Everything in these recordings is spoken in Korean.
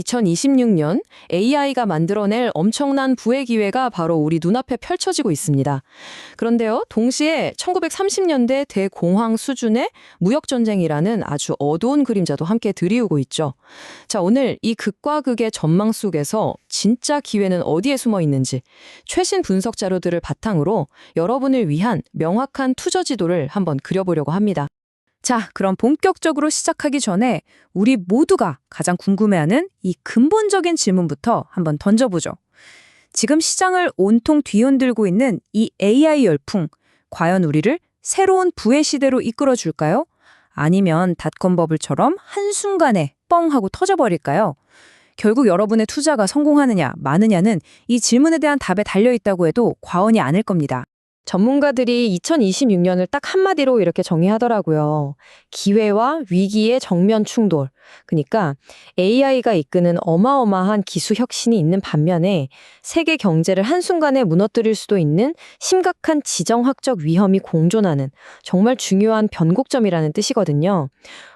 2026년 AI가 만들어낼 엄청난 부의 기회가 바로 우리 눈앞에 펼쳐지고 있습니다. 그런데요, 동시에 1930년대 대공황 수준의 무역전쟁이라는 아주 어두운 그림자도 함께 드리우고 있죠. 자, 오늘 이 극과 극의 전망 속에서 진짜 기회는 어디에 숨어 있는지 최신 분석 자료들을 바탕으로 여러분을 위한 명확한 투자 지도를 한번 그려보려고 합니다. 자, 그럼 본격적으로 시작하기 전에 우리 모두가 가장 궁금해하는 이 근본적인 질문부터 한번 던져보죠. 지금 시장을 온통 뒤흔들고 있는 이 AI 열풍, 과연 우리를 새로운 부의 시대로 이끌어줄까요? 아니면 닷컴 버블처럼 한순간에 뻥 하고 터져버릴까요? 결국 여러분의 투자가 성공하느냐, 마느냐는 이 질문에 대한 답에 달려있다고 해도 과언이 아닐 겁니다. 전문가들이 2026년을 딱 한마디로 이렇게 정의하더라고요. 기회와 위기의 정면 충돌. 그러니까 AI가 이끄는 어마어마한 기술 혁신이 있는 반면에 세계 경제를 한순간에 무너뜨릴 수도 있는 심각한 지정학적 위험이 공존하는 정말 중요한 변곡점이라는 뜻이거든요.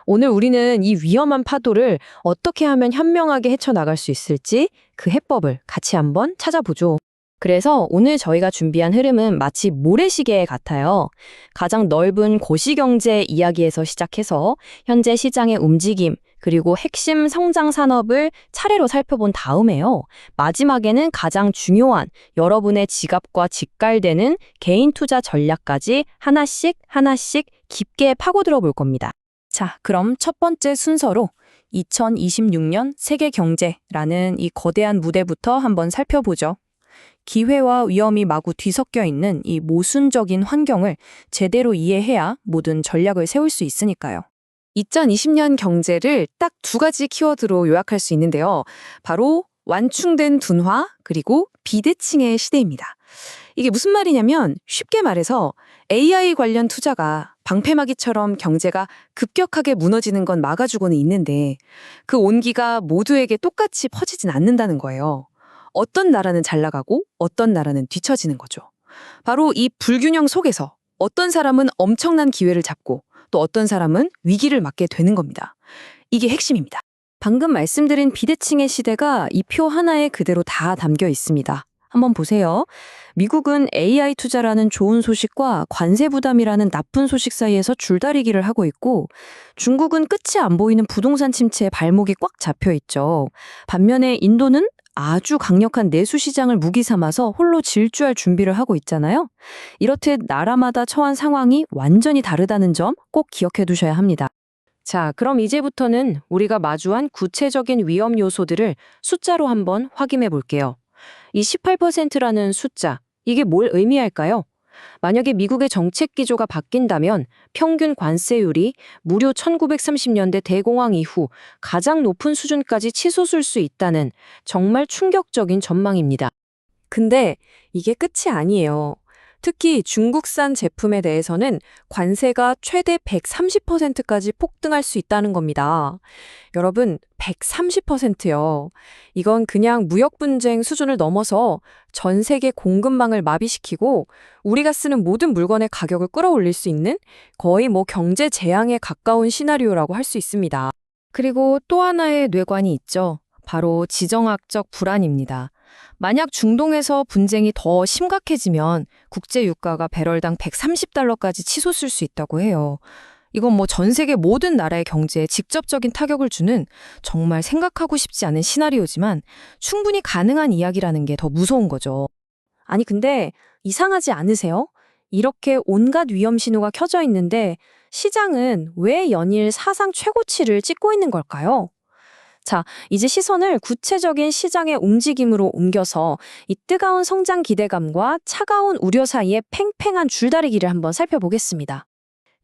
오늘 우리는 이 위험한 파도를 어떻게 하면 현명하게 헤쳐나갈 수 있을지 그 해법을 같이 한번 찾아보죠. 그래서 오늘 저희가 준비한 흐름은 마치 모래시계 같아요. 가장 넓은 고시경제 이야기에서 시작해서 현재 시장의 움직임, 그리고 핵심 성장 산업을 차례로 살펴본 다음에요. 마지막에는 가장 중요한 여러분의 지갑과 직갈되는 개인 투자 전략까지 하나씩 깊게 파고들어 볼 겁니다. 자, 그럼 첫 번째 순서로 2026년 세계 경제라는 이 거대한 무대부터 한번 살펴보죠. 기회와 위험이 마구 뒤섞여 있는 이 모순적인 환경을 제대로 이해해야 모든 전략을 세울 수 있으니까요. 2020년 경제를 딱 두 가지 키워드로 요약할 수 있는데요. 바로 완충된 둔화 그리고 비대칭의 시대입니다. 이게 무슨 말이냐면 쉽게 말해서 AI 관련 투자가 방패막이처럼 경제가 급격하게 무너지는 건 막아주고는 있는데 그 온기가 모두에게 똑같이 퍼지진 않는다는 거예요. 어떤 나라는 잘 나가고 어떤 나라는 뒤처지는 거죠. 바로 이 불균형 속에서 어떤 사람은 엄청난 기회를 잡고 또 어떤 사람은 위기를 맞게 되는 겁니다. 이게 핵심입니다. 방금 말씀드린 비대칭의 시대가 이 표 하나에 그대로 다 담겨 있습니다. 한번 보세요. 미국은 AI 투자라는 좋은 소식과 관세 부담이라는 나쁜 소식 사이에서 줄다리기를 하고 있고 중국은 끝이 안 보이는 부동산 침체에 발목이 꽉 잡혀 있죠. 반면에 인도는 아주 강력한 내수 시장을 무기 삼아서 홀로 질주할 준비를 하고 있잖아요. 이렇듯 나라마다 처한 상황이 완전히 다르다는 점 꼭 기억해 두셔야 합니다. 자, 그럼 이제부터는 우리가 마주한 구체적인 위험 요소들을 숫자로 한번 확인해 볼게요. 이 18%라는 숫자, 이게 뭘 의미할까요? 만약에 미국의 정책 기조가 바뀐다면 평균 관세율이 무려 1930년대 대공황 이후 가장 높은 수준까지 치솟을 수 있다는 정말 충격적인 전망입니다. 근데 이게 끝이 아니에요. 특히 중국산 제품에 대해서는 관세가 최대 130%까지 폭등할 수 있다는 겁니다. 여러분, 130%요. 이건 그냥 무역 분쟁 수준을 넘어서 전 세계 공급망을 마비시키고 우리가 쓰는 모든 물건의 가격을 끌어올릴 수 있는 거의 경제 재앙에 가까운 시나리오라고 할 수 있습니다. 그리고 또 하나의 뇌관이 있죠. 바로 지정학적 불안입니다. 만약 중동에서 분쟁이 더 심각해지면 국제 유가가 배럴당 130달러까지 치솟을 수 있다고 해요. 이건 전 세계 모든 나라의 경제에 직접적인 타격을 주는 정말 생각하고 싶지 않은 시나리오지만 충분히 가능한 이야기라는 게 더 무서운 거죠. 아니 근데 이상하지 않으세요? 이렇게 온갖 위험 신호가 켜져 있는데 시장은 왜 연일 사상 최고치를 찍고 있는 걸까요? 자, 이제 시선을 구체적인 시장의 움직임으로 옮겨서 이 뜨거운 성장 기대감과 차가운 우려 사이의 팽팽한 줄다리기를 한번 살펴보겠습니다.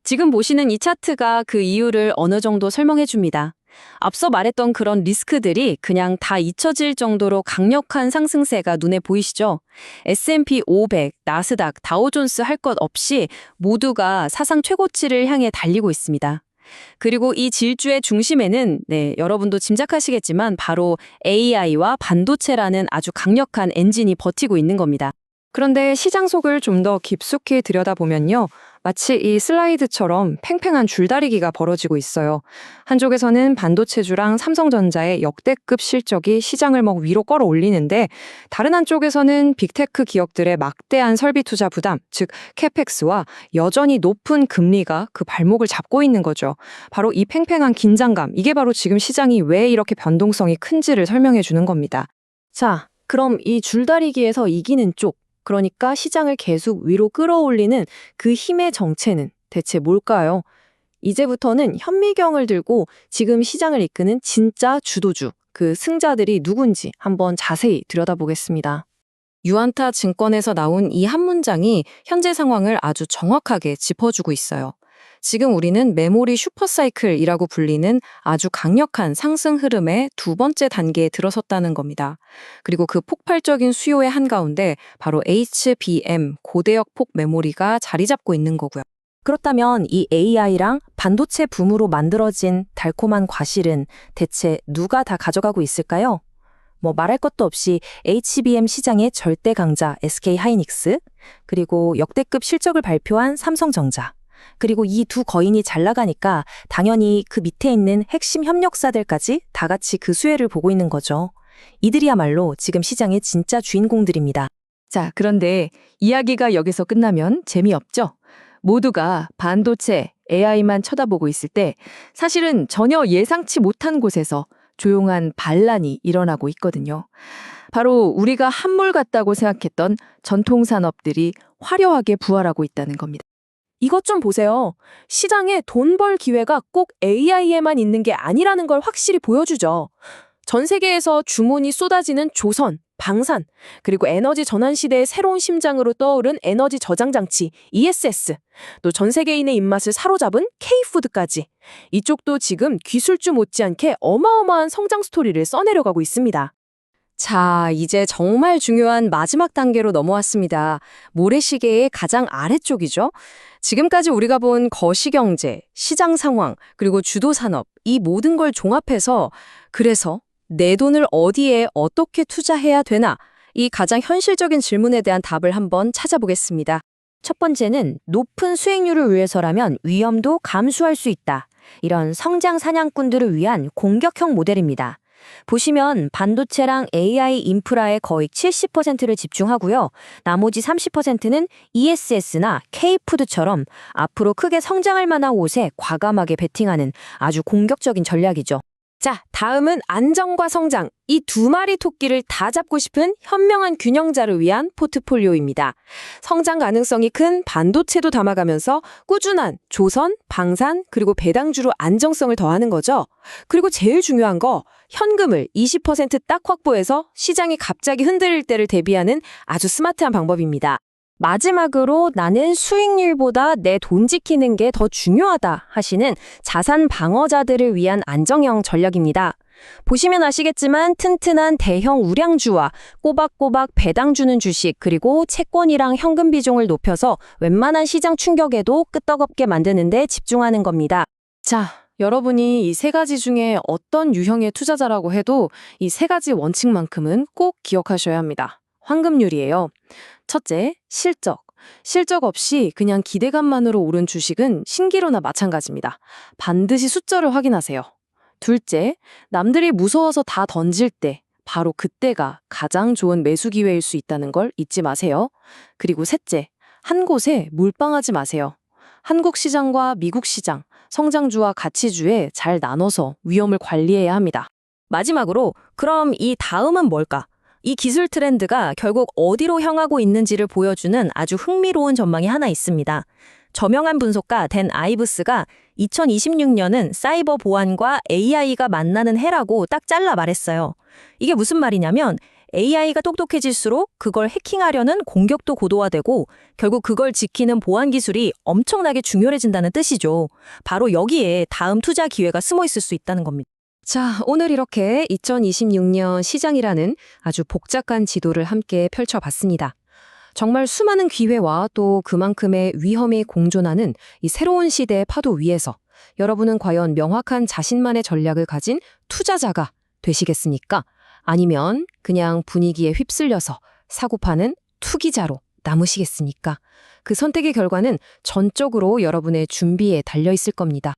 지금 보시는 이 차트가 그 이유를 어느 정도 설명해 줍니다. 앞서 말했던 그런 리스크들이 그냥 다 잊혀질 정도로 강력한 상승세가 눈에 보이시죠? S&P 500, 나스닥, 다우존스 할 것 없이 모두가 사상 최고치를 향해 달리고 있습니다. 그리고 이 질주의 중심에는 여러분도 짐작하시겠지만 바로 AI와 반도체라는 아주 강력한 엔진이 버티고 있는 겁니다. 그런데 시장 속을 좀 더 깊숙이 들여다보면요. 마치 이 슬라이드처럼 팽팽한 줄다리기가 벌어지고 있어요. 한쪽에서는 반도체주랑 삼성전자의 역대급 실적이 시장을 막 위로 끌어올리는데 다른 한쪽에서는 빅테크 기업들의 막대한 설비 투자 부담, 즉 캐펙스와 여전히 높은 금리가 그 발목을 잡고 있는 거죠. 바로 이 팽팽한 긴장감, 이게 바로 지금 시장이 왜 이렇게 변동성이 큰지를 설명해 주는 겁니다. 자, 그럼 이 줄다리기에서 이기는 쪽, 그러니까 시장을 계속 위로 끌어올리는 그 힘의 정체는 대체 뭘까요? 이제부터는 현미경을 들고 지금 시장을 이끄는 진짜 주도주, 그 승자들이 누군지 한번 자세히 들여다보겠습니다. 유안타 증권에서 나온 이 한 문장이 현재 상황을 아주 정확하게 짚어주고 있어요. 지금 우리는 메모리 슈퍼사이클이라고 불리는 아주 강력한 상승 흐름의 두 번째 단계에 들어섰다는 겁니다. 그리고 그 폭발적인 수요의 한가운데 바로 HBM, 고대역 폭 메모리가 자리 잡고 있는 거고요. 그렇다면 이 AI랑 반도체 붐으로 만들어진 달콤한 과실은 대체 누가 다 가져가고 있을까요? 말할 것도 없이 HBM 시장의 절대 강자 SK하이닉스, 그리고 역대급 실적을 발표한 삼성전자, 그리고 이 두 거인이 잘 나가니까 당연히 그 밑에 있는 핵심 협력사들까지 다 같이 그 수혜를 보고 있는 거죠. 이들이야말로 지금 시장의 진짜 주인공들입니다. 자, 그런데 이야기가 여기서 끝나면 재미없죠? 모두가 반도체, AI만 쳐다보고 있을 때 사실은 전혀 예상치 못한 곳에서 조용한 반란이 일어나고 있거든요. 바로 우리가 한물 같다고 생각했던 전통산업들이 화려하게 부활하고 있다는 겁니다. 이것 좀 보세요. 시장에 돈 벌 기회가 꼭 AI에만 있는 게 아니라는 걸 확실히 보여주죠. 전 세계에서 주문이 쏟아지는 조선, 방산, 그리고 에너지 전환 시대의 새로운 심장으로 떠오른 에너지 저장 장치 ESS, 또 전 세계인의 입맛을 사로잡은 K푸드까지. 이쪽도 지금 기술주 못지않게 어마어마한 성장 스토리를 써내려가고 있습니다. 자, 이제 정말 중요한 마지막 단계로 넘어왔습니다. 모래시계의 가장 아래쪽이죠. 지금까지 우리가 본 거시경제, 시장 상황, 그리고 주도 산업, 이 모든 걸 종합해서 그래서 내 돈을 어디에 어떻게 투자해야 되나? 이 가장 현실적인 질문에 대한 답을 한번 찾아보겠습니다. 첫 번째는 높은 수익률을 위해서라면 위험도 감수할 수 있다. 이런 성장 사냥꾼들을 위한 공격형 모델입니다. 보시면 반도체랑 AI 인프라에 거의 70%를 집중하고요. 나머지 30%는 ESS나 K푸드처럼 앞으로 크게 성장할 만한 곳에 과감하게 베팅하는 아주 공격적인 전략이죠. 자, 다음은 안정과 성장, 이 두 마리 토끼를 다 잡고 싶은 현명한 균형자를 위한 포트폴리오입니다. 성장 가능성이 큰 반도체도 담아가면서 꾸준한 조선, 방산, 그리고 배당주로 안정성을 더하는 거죠. 그리고 제일 중요한 거, 현금을 20%딱 확보해서 시장이 갑자기 흔들릴 때를 대비하는 아주 스마트한 방법입니다. 마지막으로 나는 수익률보다 내 돈 지키는 게 더 중요하다 하시는 자산 방어자들을 위한 안정형 전략입니다. 보시면 아시겠지만 튼튼한 대형 우량주와 꼬박꼬박 배당 주는 주식, 그리고 채권이랑 현금 비중을 높여서 웬만한 시장 충격에도 끄떡없게 만드는 데 집중하는 겁니다. 자, 여러분이 이 세 가지 중에 어떤 유형의 투자자라고 해도 이 세 가지 원칙만큼은 꼭 기억하셔야 합니다. 황금률이에요. 첫째, 실적. 실적 없이 그냥 기대감만으로 오른 주식은 신기루나 마찬가지입니다. 반드시 숫자를 확인하세요. 둘째, 남들이 무서워서 다 던질 때 바로 그때가 가장 좋은 매수 기회일 수 있다는 걸 잊지 마세요. 그리고 셋째, 한 곳에 몰빵하지 마세요. 한국 시장과 미국 시장, 성장주와 가치주에 잘 나눠서 위험을 관리해야 합니다. 마지막으로 그럼 이 다음은 뭘까? 이 기술 트렌드가 결국 어디로 향하고 있는지를 보여주는 아주 흥미로운 전망이 하나 있습니다. 저명한 분석가 댄 아이브스가 2026년은 사이버 보안과 AI가 만나는 해라고 딱 잘라 말했어요. 이게 무슨 말이냐면 AI가 똑똑해질수록 그걸 해킹하려는 공격도 고도화되고 결국 그걸 지키는 보안 기술이 엄청나게 중요해진다는 뜻이죠. 바로 여기에 다음 투자 기회가 숨어 있을 수 있다는 겁니다. 자, 오늘 이렇게 2026년 시장이라는 아주 복잡한 지도를 함께 펼쳐봤습니다. 정말 수많은 기회와 또 그만큼의 위험이 공존하는 이 새로운 시대의 파도 위에서 여러분은 과연 명확한 자신만의 전략을 가진 투자자가 되시겠습니까? 아니면 그냥 분위기에 휩쓸려서 사고 파는 투기자로 남으시겠습니까? 그 선택의 결과는 전적으로 여러분의 준비에 달려 있을 겁니다.